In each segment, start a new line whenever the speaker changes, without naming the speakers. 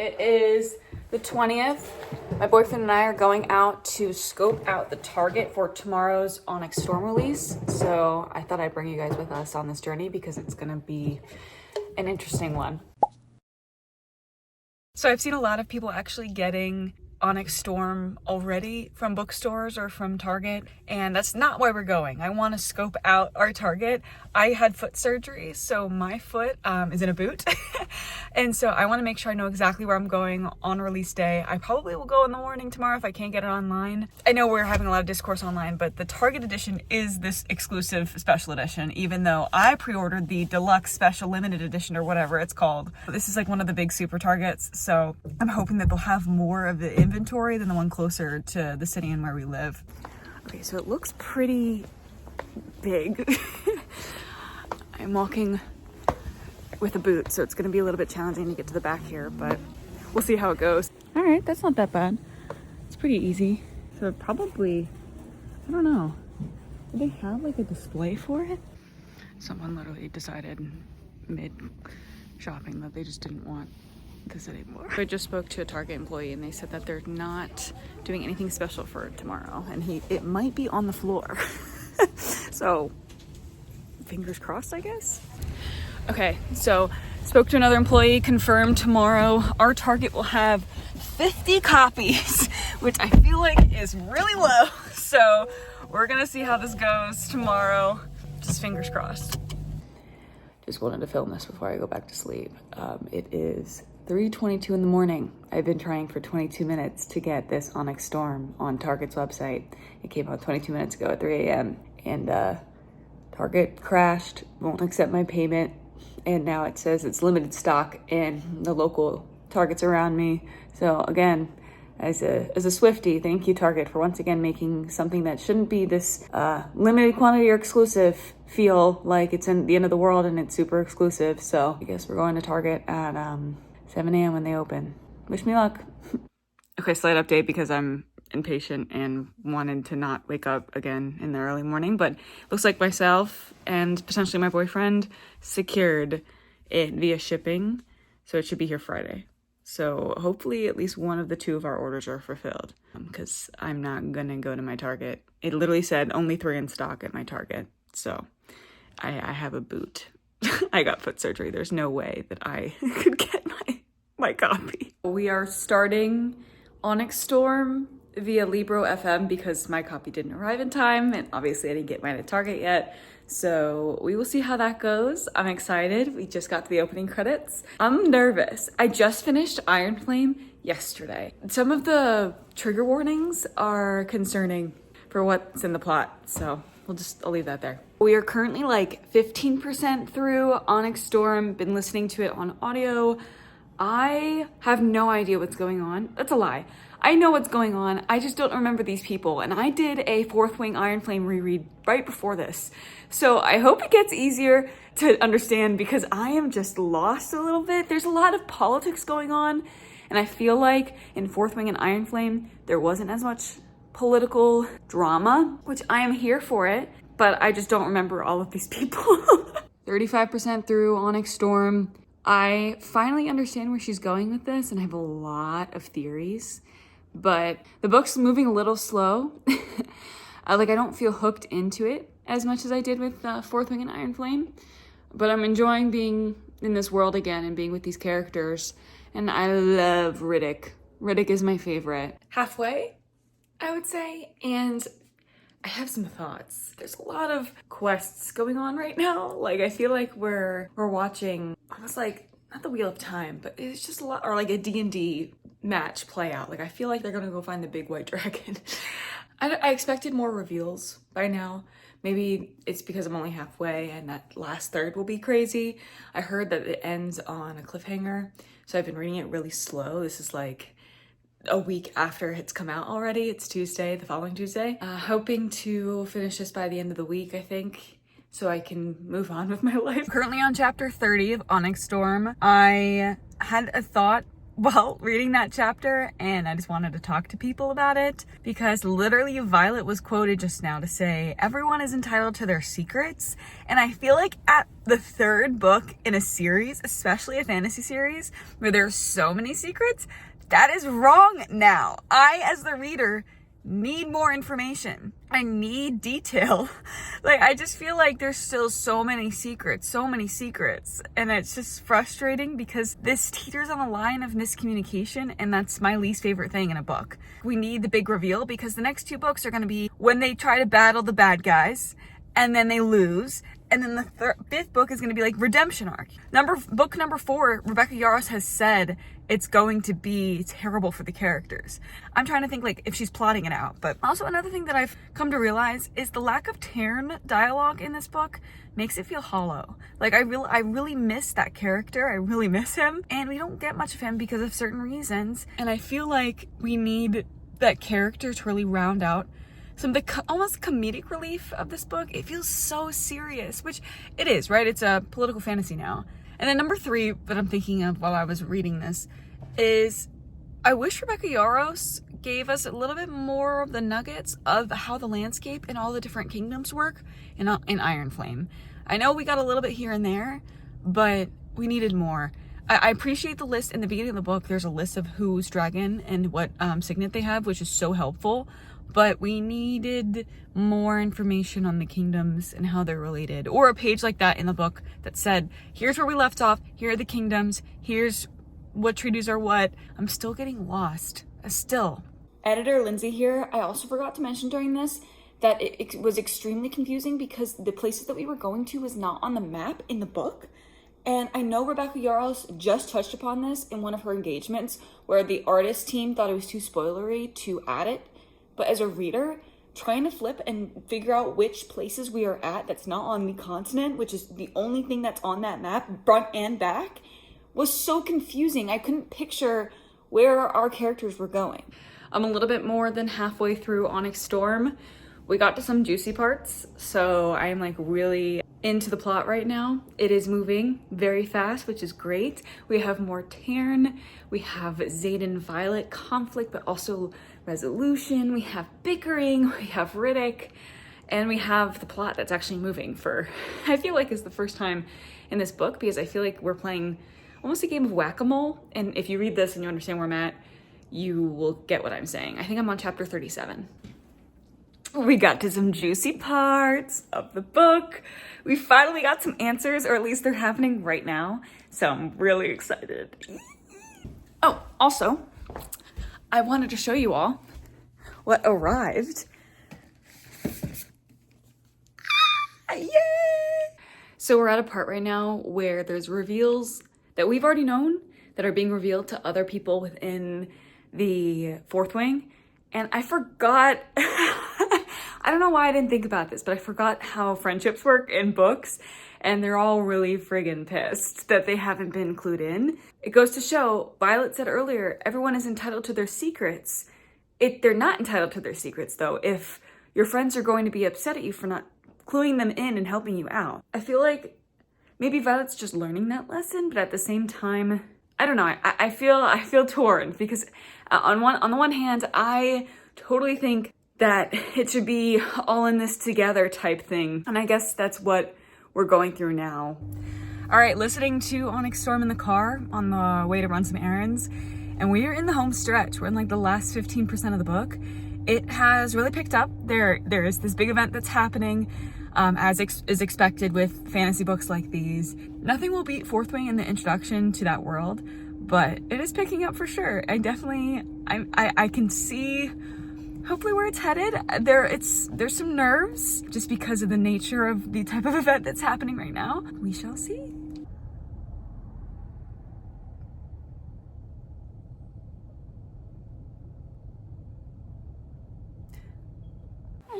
It is the 20th. My boyfriend and I are going out to scope out the Target for tomorrow's Onyx Storm release. So I thought I'd bring you guys with us on this journey because it's gonna be an interesting one. So I've seen a lot of people actually getting Onyx Storm already from bookstores or from Target, and that's not why we're going. I want to scope out our Target. I had foot surgery, so my foot is in a boot. And so I want to make sure I know exactly where I'm going on release day. I probably will go in the morning tomorrow if I can't get it online. I know we're having a lot of discourse online, but the Target edition is this exclusive special edition, even though I pre-ordered the deluxe special limited edition or whatever it's called. This is like one of the big super Targets, so I'm hoping that they'll have more of the inventory than the one closer to the city and where we live. Okay, so it looks pretty big. I'm walking with a boot, so it's gonna be a little bit challenging to get to the back here, but we'll see how it goes. All right, that's not that bad. It's pretty easy. So probably, I don't know, do they have like a display for it? Someone literally decided mid-shopping that they just didn't want this anymore. I just spoke to a Target employee and they said that they're not doing anything special for tomorrow, and it might be on the floor. So fingers crossed, I guess. Okay, so spoke to another employee, confirmed tomorrow our Target will have 50 copies, which I feel like is really low. So we're gonna see how this goes tomorrow. Just fingers crossed. Just wanted to film this before I go back to sleep. It is 3:22 in the morning. I've been trying for 22 minutes to get this Onyx Storm on Target's website. It came out 22 minutes ago at 3 a.m. and Target crashed, won't accept my payment, and now it says it's limited stock in the local Targets around me. So again, as a Swiftie, thank you Target for once again making something that shouldn't be this limited quantity or exclusive feel like it's in the end of the world and it's super exclusive. So I guess we're going to Target at 7 a.m. when they open. Wish me luck. Okay, slight update because I'm impatient and wanted to not wake up again in the early morning, but looks like myself and potentially my boyfriend secured it via shipping, so it should be here Friday. So hopefully at least one of the two of our orders are fulfilled, because I'm not gonna go to my Target. It literally said only 3 in stock at my Target, so I have a boot. I got foot surgery. There's no way that I could get my copy. We are starting Onyx Storm via Libro FM because my copy didn't arrive in time, and obviously I didn't get mine at Target yet. So we will see how that goes. I'm excited. We just got to the opening credits. I'm nervous. I just finished Iron Flame yesterday. Some of the trigger warnings are concerning for what's in the plot, so I'll leave that there. We are currently like 15% through Onyx Storm, been listening to it on audio. I have no idea what's going on. That's a lie. I know what's going on. I just don't remember these people. And I did a Fourth Wing Iron Flame reread right before this. So I hope it gets easier to understand because I am just lost a little bit. There's a lot of politics going on. And I feel like in Fourth Wing and Iron Flame, there wasn't as much political drama, which I am here for it. But I just don't remember all of these people. 35% through Onyx Storm. I finally understand where she's going with this, and I have a lot of theories, but the book's moving a little slow. I don't feel hooked into it as much as I did with Fourth Wing and Iron Flame, but I'm enjoying being in this world again and being with these characters, and I love Riddick. Riddick is my favorite. Halfway, I would say, and I have some thoughts. There's a lot of quests going on right now. I feel like we're watching almost like, not the Wheel of Time, but it's just a lot, or like a D&D match play out. I feel like they're gonna go find the big white dragon. I expected more reveals by now. Maybe it's because I'm only halfway and that last third will be crazy. I heard that it ends on a cliffhanger, so I've been reading it really slow. This is like a week after it's come out already. It's Tuesday, the following Tuesday. Hoping to finish this by the end of the week, I think, so I can move on with my life. Currently on chapter 30 of Onyx Storm. I had a thought while reading that chapter, and I just wanted to talk to people about it because literally Violet was quoted just now to say everyone is entitled to their secrets, and I feel like at the third book in a series, especially a fantasy series where there's so many secrets, that is wrong now. I, as the reader, need more information. I need detail. Like, I just feel like there's still so many secrets, and it's just frustrating because this teeters on the line of miscommunication, and that's my least favorite thing in a book. We need the big reveal because the next two books are going to be when they try to battle the bad guys and then they lose, and then the fifth book is going to be like redemption arc. Book number 4, Rebecca Yarros has said it's going to be terrible for the characters. I'm trying to think like if she's plotting it out. But also another thing that I've come to realize is the lack of Taryn dialogue in this book makes it feel hollow. Like I really miss that character. I really miss him, and we don't get much of him because of certain reasons. And I feel like we need that character to really round out some of the almost comedic relief of this book. It feels so serious, which it is, right? It's a political fantasy now. And then number 3 that I'm thinking of while I was reading this is I wish Rebecca Yarros gave us a little bit more of the nuggets of how the landscape and all the different kingdoms work in Iron Flame. I know we got a little bit here and there, but we needed more. I appreciate the list in the beginning of the book. There's a list of who's dragon and what signet they have, which is so helpful. But we needed more information on the kingdoms and how they're related. Or a page like that in the book that said, here's where we left off, here are the kingdoms, here's what treaties are what. I'm still getting lost. Still. Editor Lindsay here. I also forgot to mention during this that it was extremely confusing because the places that we were going to was not on the map in the book. And I know Rebecca Yarros just touched upon this in one of her engagements where the artist team thought it was too spoilery to add it. But as a reader, trying to flip and figure out which places we are at that's not on the continent, which is the only thing that's on that map, front and back, was so confusing. I couldn't picture where our characters were going. I'm a little bit more than halfway through Onyx Storm. We got to some juicy parts, so I'm like really into the plot right now. It is moving very fast, which is great. We have more Taryn, we have Xaden Violet conflict, but also resolution, we have bickering, we have Riddick, and we have the plot that's actually moving for, I feel like is the first time in this book, because I feel like we're playing almost a game of whack-a-mole, and if you read this and you understand where I'm at, you will get what I'm saying. I think I'm on chapter 37. We got to some juicy parts of the book. We finally got some answers, or at least they're happening right now. So I'm really excited. Oh, also, I wanted to show you all what arrived. Yay! So we're at a part right now where there's reveals that we've already known that are being revealed to other people within the Fourth Wing. And I forgot, I don't know why I didn't think about this, but I forgot how friendships work in books, and they're all really friggin' pissed that they haven't been included in. It goes to show, Violet said earlier, everyone is entitled to their secrets. They're not entitled to their secrets though, if your friends are going to be upset at you for not cluing them in and helping you out. I feel like maybe Violet's just learning that lesson, but at the same time, I don't know, I feel torn because on the one hand, I totally think that it should be all in this together type thing. And I guess that's what we're going through now. All right, listening to Onyx Storm in the car on the way to run some errands. And we are in the home stretch. We're in like the last 15% of the book. It has really picked up. There is this big event that's happening as is expected with fantasy books like these. Nothing will beat Fourth Wing in the introduction to that world, but it is picking up for sure. I can see hopefully where it's headed. There's some nerves just because of the nature of the type of event that's happening right now. We shall see.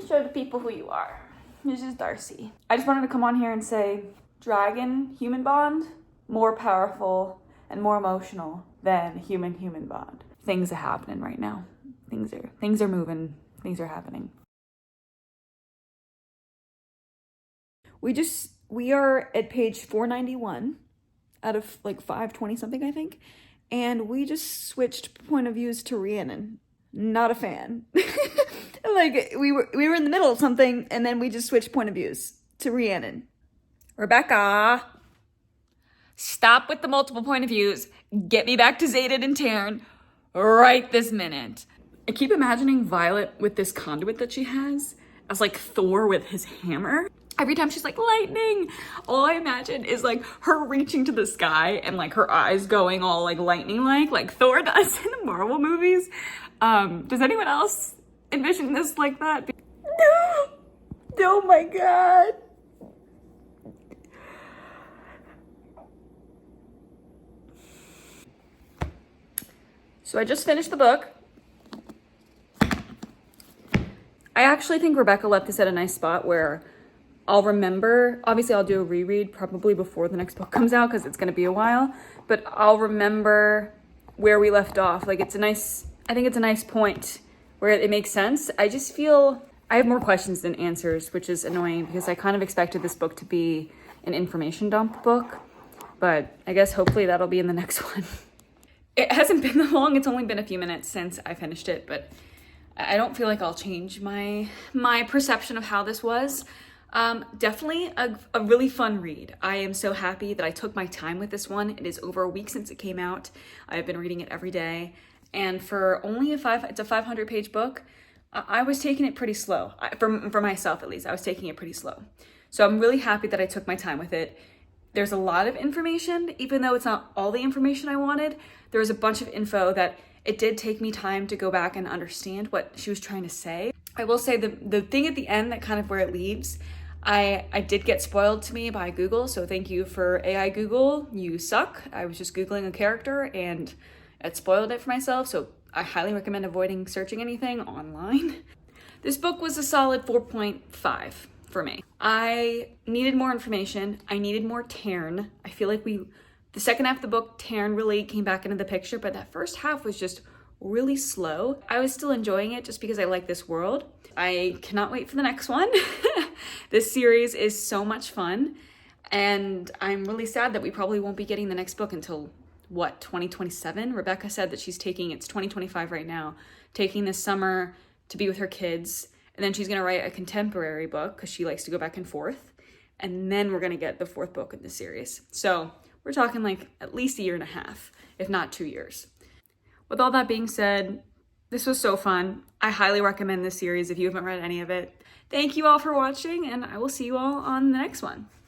Show the people who you are. This is Darcy. I just wanted to come on here and say, dragon human bond, more powerful and more emotional than human bond. Things are happening right now. Things are moving. Things are happening. We are at page 491 out of like 520 something, I think. and we just switched point of views to Rhiannon. Not a fan. Like, we were in the middle of something, and then we just switched point of views to Rhiannon. Rebecca, stop with the multiple point of views. Get me back to Xaden and Taryn right this minute. I keep imagining Violet with this conduit that she has as like Thor with his hammer. Every time she's like, lightning, all I imagine is like her reaching to the sky and like her eyes going all like lightning like Thor does in the Marvel movies. Does anyone else envision this like that? No! Oh my god. So I just finished the book. I actually think Rebecca left this at a nice spot where I'll remember, obviously I'll do a reread probably before the next book comes out because it's going to be a while, but I'll remember where we left off. Like, it's a nice, I think it's a nice point where it makes sense. I just feel I have more questions than answers, which is annoying because I kind of expected this book to be an information dump book, but I guess hopefully that'll be in the next one. It hasn't been that long. It's only been a few minutes since I finished it, but I don't feel like I'll change my perception of how this was. Definitely a really fun read. I am so happy that I took my time with this one. It is over a week since it came out. I've been reading it every day. And for only it's a 500-page book, I was taking it pretty slow. For myself, at least, I was taking it pretty slow. So I'm really happy that I took my time with it. There's a lot of information, even though it's not all the information I wanted. There was a bunch of info that it did take me time to go back and understand what she was trying to say. I will say the thing at the end, that kind of where it leaves, I did get spoiled to me by Google, so thank you for AI Google, you suck. I was just Googling a character and it spoiled it for myself, so I highly recommend avoiding searching anything online. This book was a solid 4.5 for me. I needed more information. I needed more Taryn. I feel like the second half of the book, Taryn really came back into the picture, but that first half was just really slow. I was still enjoying it just because I like this world. I cannot wait for the next one. This series is so much fun, and I'm really sad that we probably won't be getting the next book until, what, 2027? Rebecca said that she's it's 2025 right now, taking this summer to be with her kids, and then she's gonna write a contemporary book because she likes to go back and forth, and then we're gonna get the fourth book in the series. So we're talking like at least a year and a half, if not 2 years. With all that being said, this was so fun. I highly recommend this series if you haven't read any of it. Thank you all for watching, and I will see you all on the next one.